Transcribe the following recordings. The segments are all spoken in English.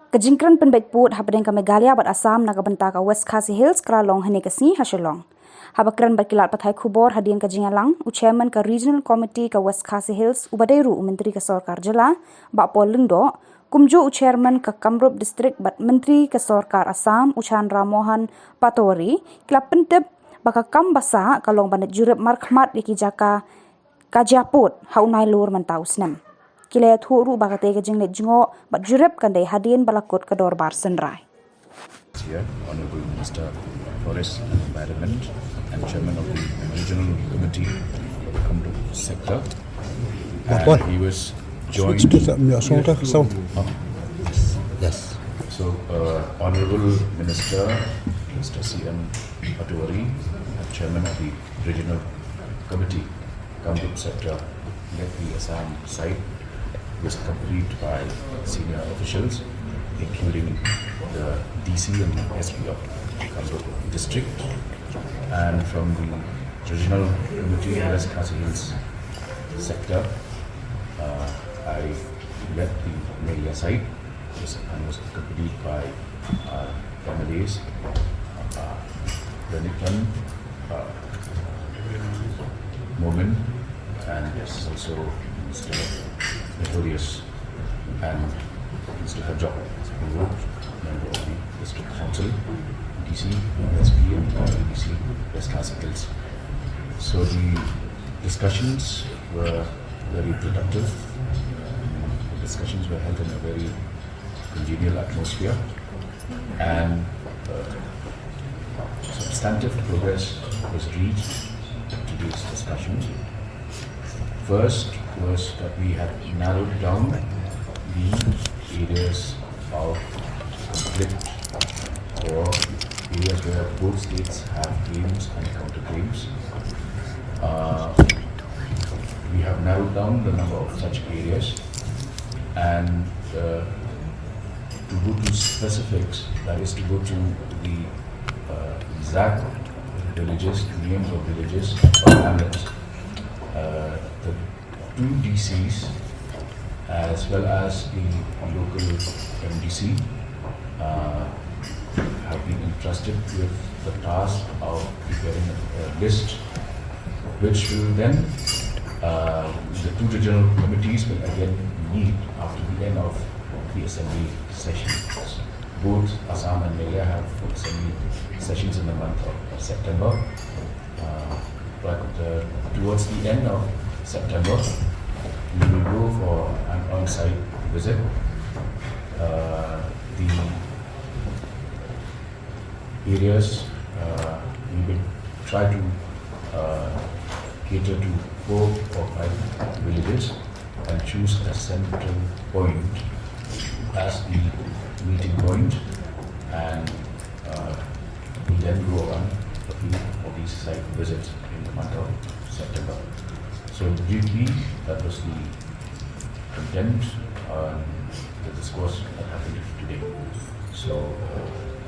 Kajingkran penbaik put habadeng ka Meghalaya bat Assam naga benta ka West Khasi Hills Kralong hane kasni ha Shillong. Habakran berkilat pathai khubor hadian ka Jingalang u chairman ka Regional Committee ka West Khasi Hills ubaderu Menteri ka Sarkar Jala ba Pol Lingdo kumjo u chairman ka Kamrup District bat Menteri ka Sarkar Assam u Chandra Mohan Patori kilap pentep baka kam basa kalong banat Jurip markhmat liki Jaka kajaput ha Nailur mentau senam. Kila thuru bakate ke jinglet jingo bat Jurip kandai hadian balakut ke dorbar senrai. Here, Honorable Minister of Forest and Environment and Chairman of the Regional Committee for the Khap sector. And he was joined. Yes. So, Honorable Minister, Mr. C.M. Patori, Chairman of the Regional Committee, Khap sector, led the Assam side. Was accompanied by senior officials, including the DC and SP of Khap district, and from the regional committee West Khasi Hills sector. I led the Meghalaya side and was accompanied by MLAs, Renikan, Momin, and yes, also Mr. Notorious and Mr. Jaka, who wrote member of the district council, DC, SP, and DC West Khasi Hills. So the discussions were very productive. The discussions were held in a very congenial atmosphere, and substantive progress was reached to these discussions. First was that we had narrowed down the areas of conflict or areas where both states have claims and counterclaims. We have narrowed down the number of such areas, and to go to specifics, that is to go to the exact villages, names of villages or hamlets. The two DCs as well as the local MDC have been entrusted with the task of preparing a list, which will then the two regional committees will again meet after the end of the assembly sessions. Both Assam and Meghalaya have assembly sessions in the month of September. But towards the end of September, we will go for an on-site visit. The areas we will try to cater to 4 or 5 villages and choose a central point as the meeting point, and we then go on a few of these site visits in the month of September. So briefly, that was the content on the discourse that happened today. So,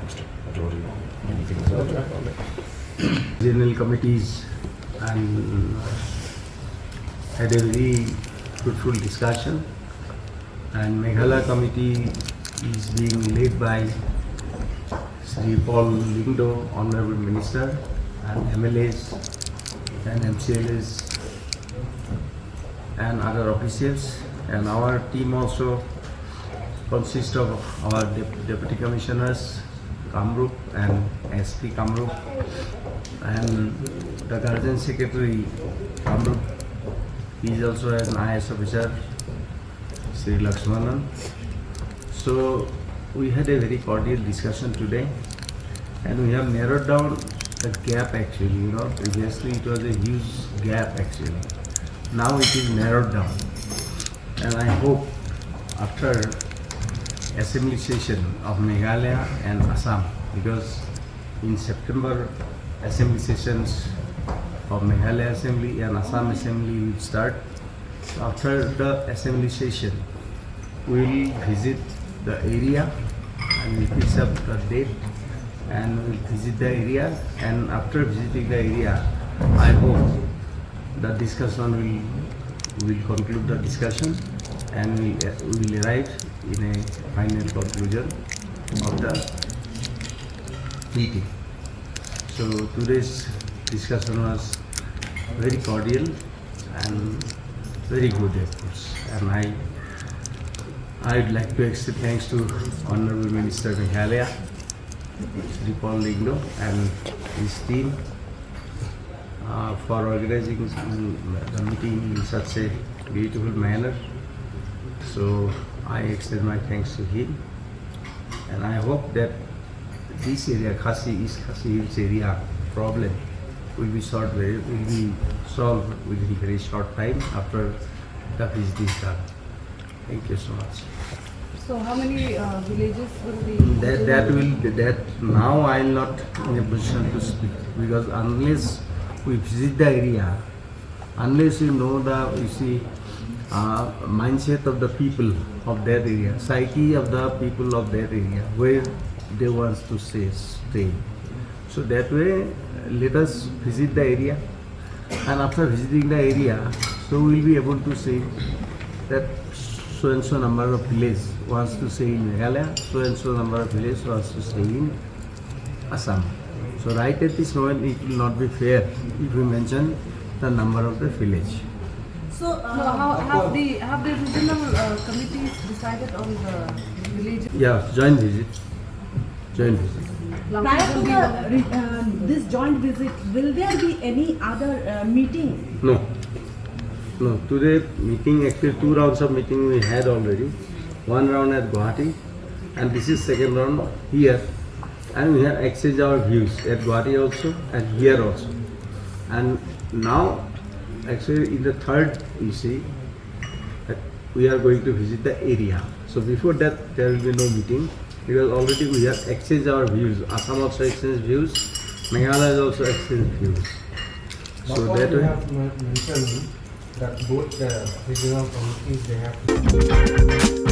Mr. Patori, anything further? Regional committees and had a very fruitful discussion, and Meghalaya committee is being led by Sri Pol Lingdo, Honorable Minister, and MLAs and MCLAs and other officials, and our team also consists of our deputy commissioners Kamrup and SP Kamrup, and the guardian secretary Kamrup is also an IS officer, Sri Lakshmanan. So we had a very cordial discussion today, and we have narrowed down the gap actually. Previously it was a huge gap actually. Now it is narrowed down, and I hope after assembly session of Meghalaya and Assam, because in September assembly sessions of Meghalaya Assembly and Assam Assembly will start. After the assembly session, we will visit the area and we fix up the date and we will visit the area, and after visiting the area, I hope the discussion will conclude the discussion and we will arrive in a final conclusion of the meeting. So today's discussion was very cordial and very good, of course. And I'd like to extend thanks to Honorable Minister Meghalaya, Jurip and his team for organizing the meeting in such a beautiful manner. So I extend my thanks to him, and I hope that this area, East Khasi Hills area problem will be solved within very short time after the visit is done. Thank you so much. So how many villages will be? That now I am not in a position to speak, because unless we visit the area, unless you know mindset of the people of that area, psyche of the people of that area, where they want to stay. So that way, let us visit the area, and after visiting the area, so we will be able to say that so and so number of village wants to stay in Meghalaya, so and so number of village wants to stay in Assam. So right at this moment, it will not be fair if we mention the number of the village. So have the regional committees decided on the villages? Yeah, joint visit. Joint visit. Prior to this joint visit, will there be any other meeting? No. Today meeting, actually 2 rounds of meeting we had already. 1 round at Guwahati, and this is second round here. And we have exchanged our views at Guwahati also and here also. And now, actually in the third, you see, that we are going to visit the area. So before that, there will be no meeting, because already we have exchanged our views. Assam also exchanged views, Meghalaya has also exchanged views. So that we have mentioned that both the regional committees, they have to